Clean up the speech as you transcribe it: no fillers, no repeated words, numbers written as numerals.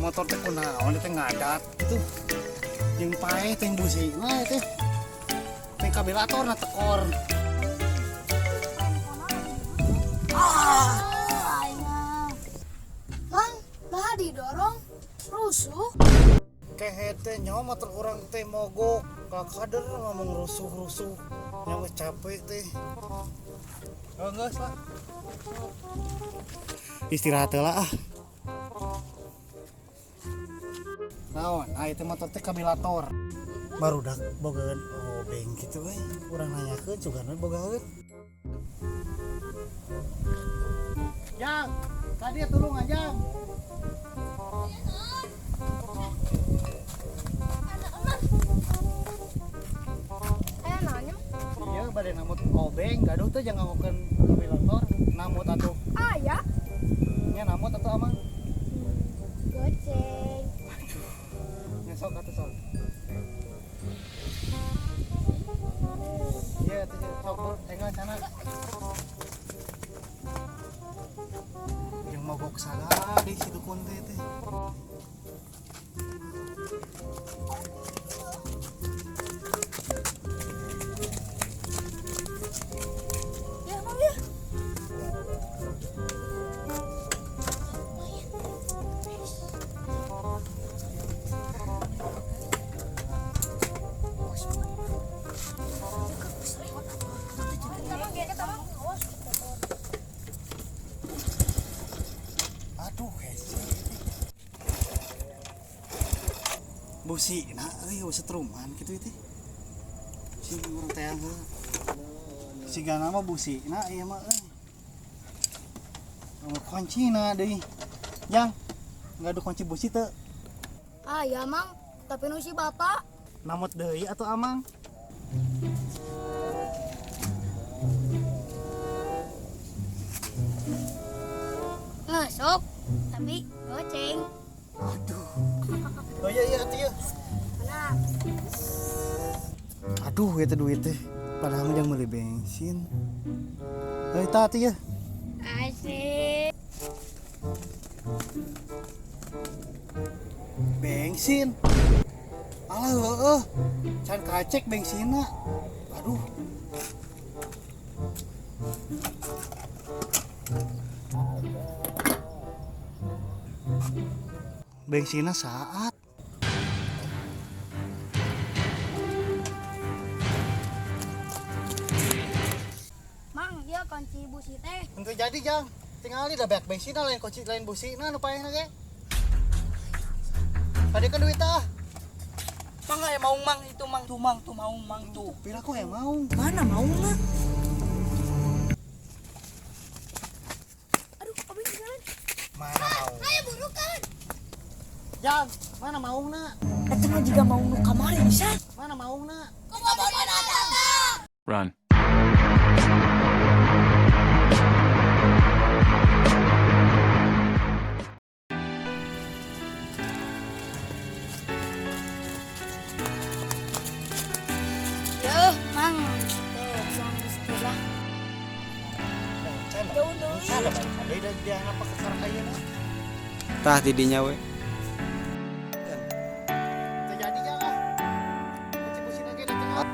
Motor teh kunaon teh ngadat gitu. Jeung pae teh busina teh. Teh kabilator na tekor. Mang, nah didorong rusuh. Kehe teh nyawa motor urang teh mogok. Kakader ngomong rusuh-rusuh. Nyawa capek teh. Oh geus lah. Istirahat heula ah. Naon, itu motor teh kabilator. Barudak bogaeun obeng kitu we. Urang nanyakeun cugana bogaeun. Jang, tadi tulung aja. Nanya. Iya, bade namut obeng, gaduh tuh jangan ngagokeun kabilator, namut atuh. Ah ya. Nya namut atuh amang. Goceng. Nya sok atuh sok. Iya, tuh sok engan sana. Yang mogok salah di situ konte teh. Ya, Mang ya. Aduh, hese. Busina euy setruman kitu teh. Si urang teh heula. Sigana mah busina ieu mah euy. Nomor kuncina deui. Yang enggak ada kunci busi teu. Ah ya, Mang. Tapi nu si Bapak. Namut deui atuh amang. Ngesok, tapi goceng. Aduh. Oh iya iya atuh ya. Mana? Aduh eta duit teh. Padahal mah jang meuli bensin. Heuh tah atuh ya. Asik. Bensin. Alah heueuh. Can kacek bensinna. Aduh. Bensinna saat. Mang, dia kunci busi teh. Untuk jadi jang. Tinggal di da banyak bensinna lain kunci lain busina nu paehna ge. Tadi kan duit ah. Mang ya mau mang itu mang tuh mau mang tuh. Pira kok yang mau? Mana mau mah? Aduh, abis jalan. Mana mau? Ayo burukan. Jang, mana mau nak? Eta mah juga mau nu kamari bisa. Mana mau nak? Kok nggak boleh datang? Run. Yo, Mang. Tuh, yang istilah. Jauh dulu. Ada banyak ada dan dia apa ke sarang ayeuna. Tah tidinya we. Terjadi jangan. Kunci busina ge datang.